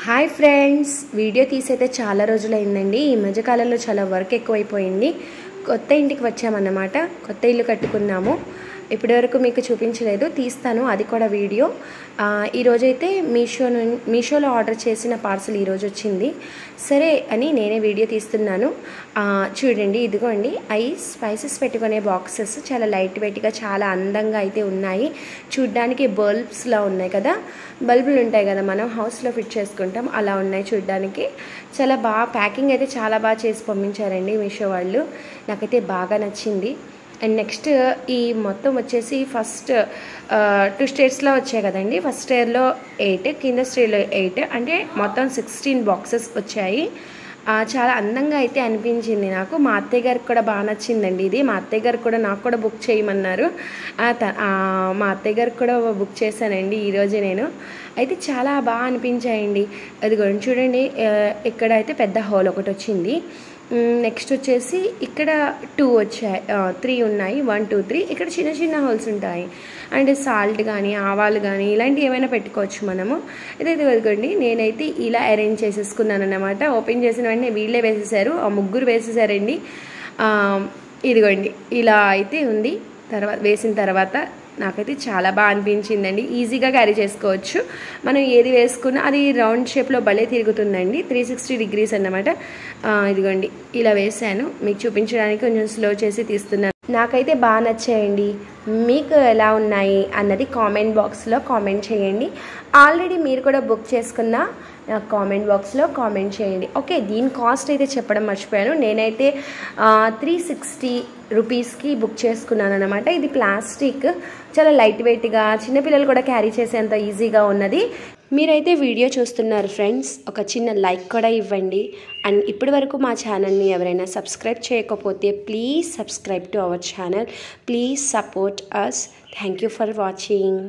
Hi friends, video తీసైతే చాలా రోజులైందండి. ఈ మధ్యకాలంలో చాలా వర్క్ ఎక్కువైపోయింది. కొత్త ఇంటికి వచ్చామన్నమాట. కొత్త ఇల్లు కట్టుకున్నాము. ఇప్పటివరకు మీకు చూపించలేదు, తీస్తాను అది కూడా వీడియో. ఈరోజైతే మీషోలో ఆర్డర్ చేసిన పార్సల్ ఈరోజు వచ్చింది. సరే అని నేనే వీడియో తీస్తున్నాను. చూడండి, ఇదిగోండి స్పైసెస్ పెట్టుకునే బాక్సెస్ చాలా లైట్ వెయిట్గా చాలా అందంగా అయితే ఉన్నాయి. చూడ్డానికి బల్బ్స్లా ఉన్నాయి కదా, బల్బులు ఉంటాయి కదా మనం హౌస్లో ఫిట్ చేసుకుంటాం, అలా ఉన్నాయి చూడ్డానికి. చాలా బాగా ప్యాకింగ్ అయితే చాలా బాగా చేసి పంపించారండి మీషో వాళ్ళు. నాకైతే బాగా నచ్చింది. అండ్ నెక్స్ట్ ఈ మొత్తం వచ్చేసి ఫస్ట్ 2 స్టేట్స్లో వచ్చాయి కదండి. ఫస్ట్ స్టేర్లో 8, కింద స్టేర్లో 8, అంటే మొత్తం 16 బాక్సెస్ వచ్చాయి. చాలా అందంగా అయితే అనిపించింది నాకు. మా అత్తయ్య గారికి కూడా బాగా నచ్చిందండి ఇది. మా అత్తయ్య గారికి కూడా నాకు కూడా బుక్ చేయమన్నారు. మా అత్తయ్య గారికి కూడా బుక్ చేశానండి ఈరోజే నేను. అయితే చాలా బాగా అనిపించాయండి. అది కూడా చూడండి, ఇక్కడ అయితే పెద్ద హోల్ ఒకటి వచ్చింది. నెక్స్ట్ వచ్చేసి ఇక్కడ 2 వచ్చాయి, 3 ఉన్నాయి, 1 2 3. ఇక్కడ చిన్న చిన్న హోల్స్ ఉంటాయి. అండ్ సాల్ట్ కానీ ఆవాలు కానీ ఇలాంటివి ఏమైనా పెట్టుకోవచ్చు మనము. ఇదైతే వదకండి, నేనైతే ఇలా అరేంజ్ చేసేసుకున్నాను అన్నమాట. ఓపెన్ చేసిన వెంటనే వీళ్ళే వేసేసారు, ముగ్గురు వేసేసారండి. ఇదిగోండి ఇలా అయితే ఉంది. వేసిన తర్వాత నాకైతే చాలా బాగా అనిపించిందండి. ఈజీగా క్యారీ చేసుకోవచ్చు. మనం ఏది వేసుకున్నా అది రౌండ్ షేప్లో భలే తిరుగుతుందండి. 360 డిగ్రీస్ అన్నమాట. ఇదిగోండి ఇలా వేసాను, మీకు చూపించడానికి కొంచెం స్లో చేసి తీస్తున్నాను. నాకైతే బాగా నచ్చాయండి. మీకు ఎలా ఉన్నాయి అన్నది కామెంట్ బాక్స్లో కామెంట్ చేయండి. ఆల్రెడీ మీరు కూడా బుక్ చేసుకున్న నాకు కామెంట్ బాక్స్లో కామెంట్ చేయండి. ఓకే, దీని కాస్ట్ అయితే చెప్పడం మర్చిపోయాను. నేనైతే 360 రూపీస్కి బుక్ చేసుకున్నాను అనమాట. ఇది ప్లాస్టిక్, చాలా లైట్ వెయిట్గా చిన్నపిల్లలు కూడా క్యారీ చేసేంత ఈజీగా ఉన్నది. మీరైతే వీడియో చూస్తున్నారు ఫ్రెండ్స్, ఒక చిన్న లైక్ కూడా ఇవ్వండి. అండ్ ఇప్పటి వరకు మా ఛానల్ని ఎవరైనా సబ్స్క్రైబ్ చేయకపోతే please subscribe to our channel. Please support us. Thank you for watching.